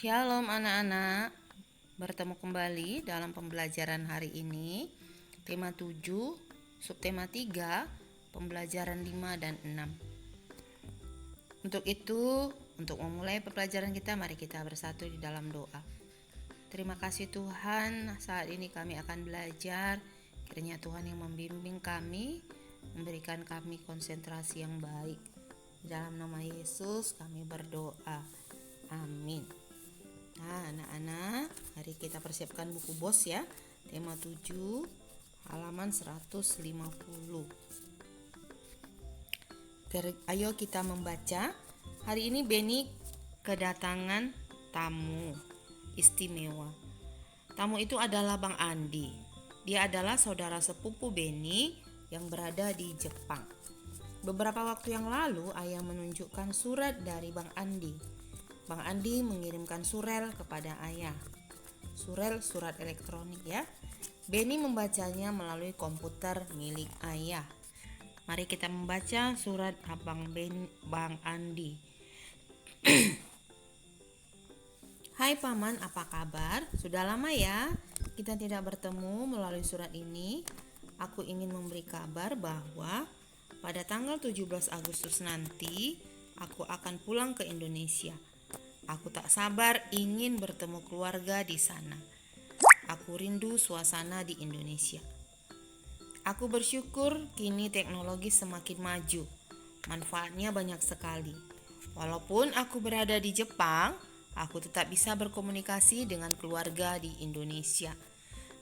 Shalom anak-anak, bertemu kembali dalam pembelajaran hari ini. Tema 7, subtema 3, pembelajaran 5 dan 6. Untuk itu, untuk memulai pembelajaran kita, mari kita bersatu di dalam doa. Terima kasih Tuhan, saat ini kami akan belajar. Kiranya Tuhan yang membimbing kami, memberikan kami konsentrasi yang baik. Di dalam nama Yesus kami berdoa. Amin. Nah, anak-anak, mari kita persiapkan buku BOS ya. Tema 7, halaman 150. Ayo kita membaca. Hari ini Beni kedatangan tamu istimewa. Tamu itu adalah Bang Andi. Dia adalah saudara sepupu Beni yang berada di Jepang. Beberapa waktu yang lalu, ayah menunjukkan surat dari Bang Andi. Bang Andi mengirimkan surel kepada ayah. Surel, surat elektronik ya. Beni membacanya melalui komputer milik ayah. Mari kita membaca surat Bang Andi. Hai Paman, apa kabar? Sudah lama ya kita tidak bertemu melalui surat ini. Aku ingin memberi kabar bahwa pada tanggal 17 Agustus nanti aku akan pulang ke Indonesia. Aku tak sabar ingin bertemu keluarga di sana. Aku rindu suasana di Indonesia. Aku bersyukur kini teknologi semakin maju. Manfaatnya banyak sekali. Walaupun aku berada di Jepang, aku tetap bisa berkomunikasi dengan keluarga di Indonesia.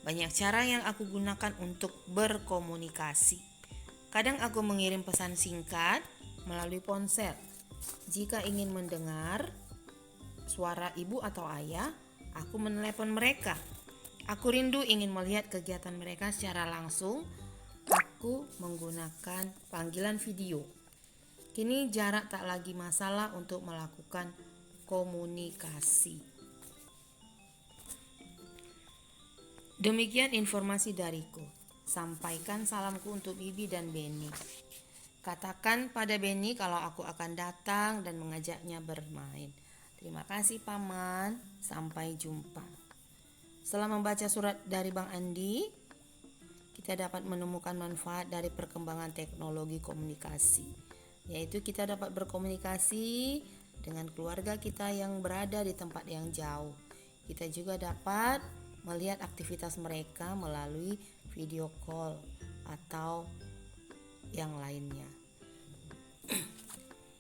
Banyak cara yang aku gunakan untuk berkomunikasi. Kadang aku mengirim pesan singkat melalui ponsel. Jika ingin mendengar suara ibu atau ayah, aku menelepon mereka. Aku rindu ingin melihat kegiatan mereka secara langsung. Aku menggunakan panggilan video. Kini jarak tak lagi masalah untuk melakukan komunikasi. Demikian informasi dariku. Sampaikan salamku untuk Bibi dan Beni. Katakan pada Beni kalau aku akan datang dan mengajaknya bermain. Terima kasih Paman, sampai jumpa. Setelah membaca surat dari Bang Andi, kita dapat menemukan manfaat dari perkembangan teknologi komunikasi, yaitu kita dapat berkomunikasi dengan keluarga kita yang berada di tempat yang jauh. Kita juga dapat melihat aktivitas mereka melalui video call atau yang lainnya.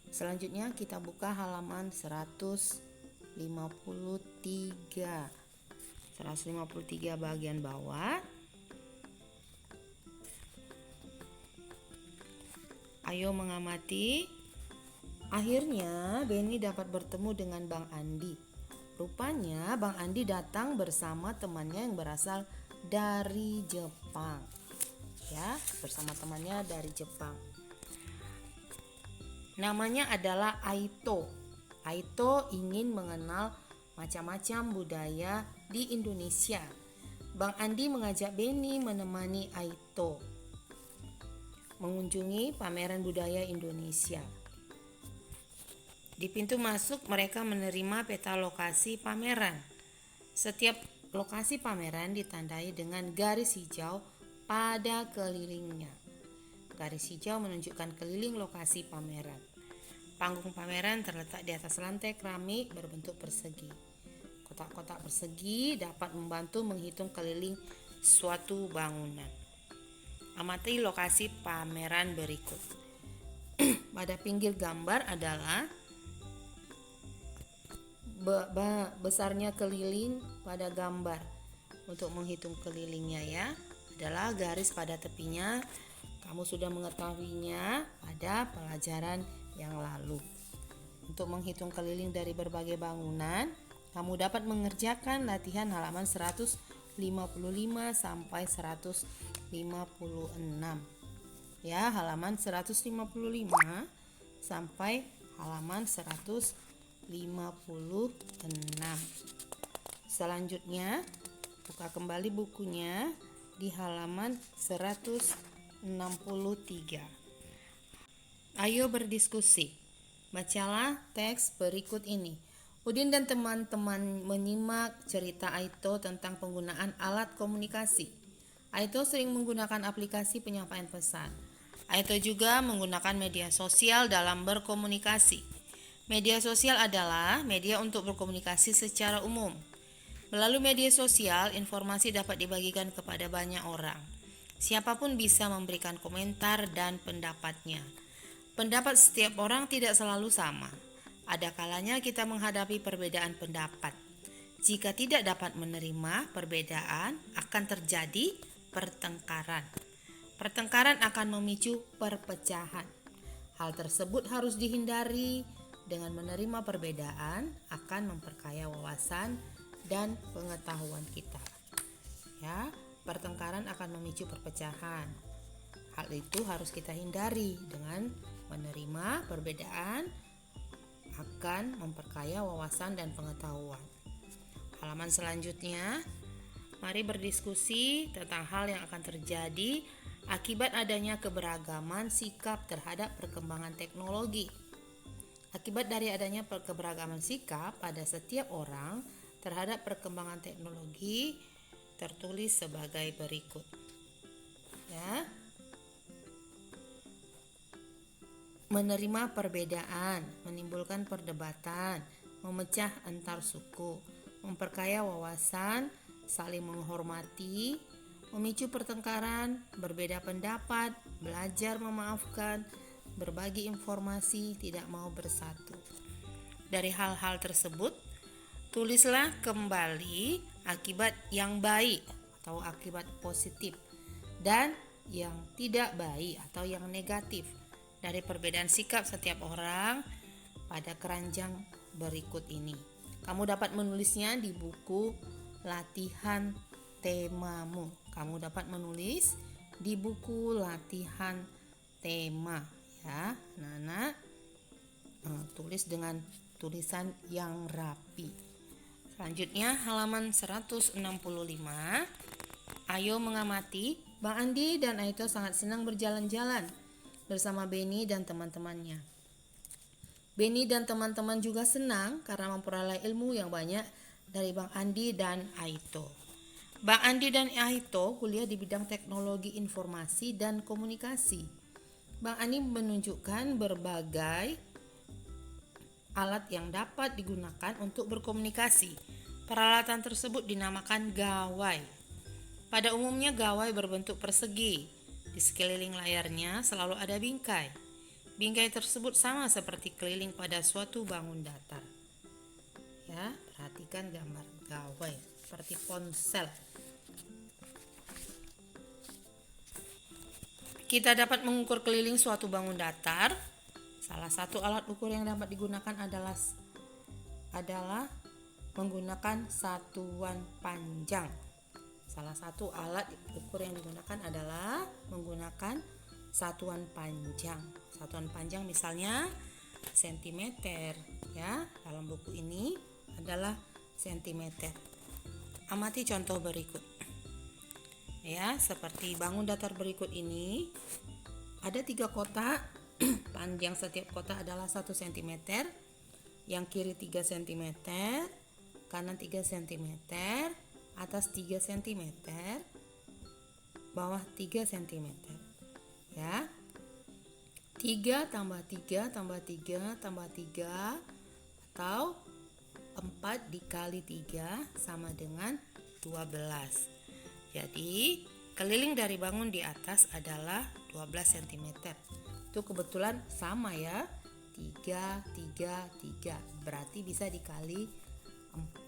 Selanjutnya kita buka halaman 153 bagian bawah. Ayo mengamati. Akhirnya Beni dapat bertemu dengan Bang Andi. Rupanya Bang Andi datang bersama temannya yang berasal dari Jepang. Ya, bersama temannya dari Jepang. Namanya adalah Aito. Aito ingin mengenal macam-macam budaya di Indonesia. Bang Andi mengajak Beni menemani Aito mengunjungi pameran budaya Indonesia. Di pintu masuk mereka menerima peta lokasi pameran. Setiap lokasi pameran ditandai dengan garis hijau pada kelilingnya. Garis hijau menunjukkan keliling lokasi pameran. Panggung pameran terletak di atas lantai keramik berbentuk persegi. Kotak-kotak persegi dapat membantu menghitung keliling suatu bangunan. Amati lokasi pameran berikut. Pada pinggir gambar adalah besarnya keliling pada gambar. Untuk menghitung kelilingnya ya, adalah garis pada tepinya. Kamu sudah mengetahuinya pada pelajaran yang lalu. Untuk menghitung keliling dari berbagai bangunan, kamu dapat mengerjakan latihan halaman 155 sampai 156. Ya, halaman 155 sampai halaman 156. Selanjutnya, buka kembali bukunya di halaman 163. Ayo berdiskusi. Bacalah teks berikut ini. Udin dan teman-teman menyimak cerita Aito tentang penggunaan alat komunikasi. Aito sering menggunakan aplikasi penyampaian pesan. Aito juga menggunakan media sosial dalam berkomunikasi. Media sosial adalah media untuk berkomunikasi secara umum. Melalui media sosial, informasi dapat dibagikan kepada banyak orang. Siapapun bisa memberikan komentar dan pendapatnya. Pendapat setiap orang tidak selalu sama. Ada kalanya kita menghadapi perbedaan pendapat. Jika tidak dapat menerima perbedaan, akan terjadi pertengkaran. Pertengkaran akan memicu perpecahan. Hal tersebut harus dihindari. Dengan menerima perbedaan akan memperkaya wawasan dan pengetahuan kita. Ya, pertengkaran akan memicu perpecahan. Hal itu harus kita hindari. Dengan menerima perbedaan akan memperkaya wawasan dan pengetahuan. Halaman selanjutnya, mari berdiskusi tentang hal yang akan terjadi akibat adanya keberagaman sikap terhadap perkembangan teknologi. Akibat dari adanya keberagaman sikap pada setiap orang terhadap perkembangan teknologi tertulis sebagai berikut. Ya. Menerima perbedaan, menimbulkan perdebatan, memecah antar suku, memperkaya wawasan, saling menghormati, memicu pertengkaran, berbeda pendapat, belajar memaafkan, berbagi informasi, tidak mau bersatu. Dari hal-hal tersebut, tulislah kembali akibat yang baik atau akibat positif dan yang tidak baik atau yang negatif dari perbedaan sikap setiap orang pada keranjang berikut ini. Kamu dapat menulisnya di buku latihan temamu. Kamu dapat menulis di buku latihan tema, ya, anak-anak. Tulis dengan tulisan yang rapi. Selanjutnya halaman 165. Ayo mengamati. Bang Andi dan Aito sangat senang berjalan-jalan bersama Beni dan teman-temannya. Beni dan teman-teman juga senang karena memperoleh ilmu yang banyak dari Bang Andi dan Aito. Bang Andi dan Aito kuliah di bidang teknologi informasi dan komunikasi. Bang Andi menunjukkan berbagai alat yang dapat digunakan untuk berkomunikasi. Peralatan tersebut dinamakan gawai. Pada umumnya gawai berbentuk persegi. Di sekeliling layarnya selalu ada bingkai. Bingkai tersebut sama seperti keliling pada suatu bangun datar. Ya, perhatikan gambar gawai seperti ponsel. Kita dapat mengukur keliling suatu bangun datar. Salah satu alat ukur yang dapat digunakan adalah menggunakan satuan panjang. Salah satu alat ukur yang digunakan adalah menggunakan satuan panjang. Satuan panjang misalnya sentimeter, ya. Dalam buku ini adalah sentimeter. Amati contoh berikut. Ya, seperti bangun datar berikut ini. Ada 3 kotak. Panjang setiap kotak adalah 1 cm. Yang kiri 3 cm, kanan 3 cm, atas 3 cm, bawah 3 cm. Ya. 3 tambah 3 tambah 3 tambah 3 atau 4 dikali 3 sama dengan 12. Jadi keliling dari bangun di atas adalah 12 cm. Itu kebetulan sama ya, 3, 3, 3. Berarti bisa dikali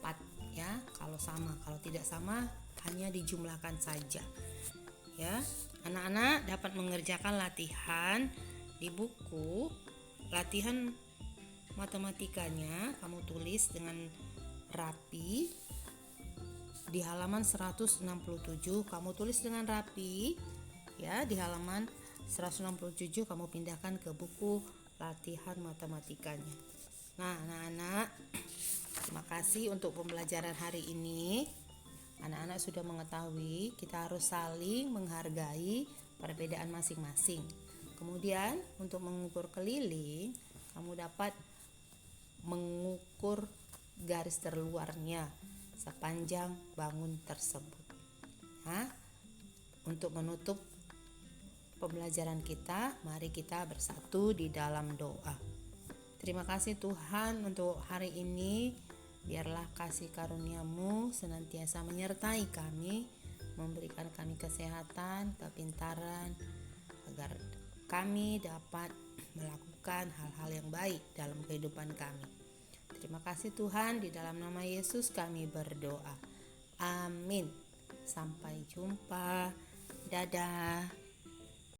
4 ya, kalau sama. Kalau tidak sama hanya dijumlahkan saja. Ya, anak-anak dapat mengerjakan latihan di buku latihan matematikanya. Kamu tulis dengan rapi di halaman 167. Kamu tulis dengan rapi ya, di halaman 167 kamu pindahkan ke buku latihan matematikanya. Nah, anak-anak, terima kasih untuk pembelajaran hari ini. Anak-anak sudah mengetahui kita harus saling menghargai perbedaan masing-masing. Kemudian untuk mengukur keliling, kamu dapat mengukur garis terluarnya sepanjang bangun tersebut. Nah, untuk menutup pembelajaran kita, mari kita bersatu di dalam doa. Terima kasih Tuhan untuk hari ini. Biarlah kasih karunia-Mu senantiasa menyertai kami, memberikan kami kesehatan, kepintaran, agar kami dapat melakukan hal-hal yang baik dalam kehidupan kami. Terima kasih Tuhan, di dalam nama Yesus kami berdoa. Amin. Sampai jumpa. Dadah.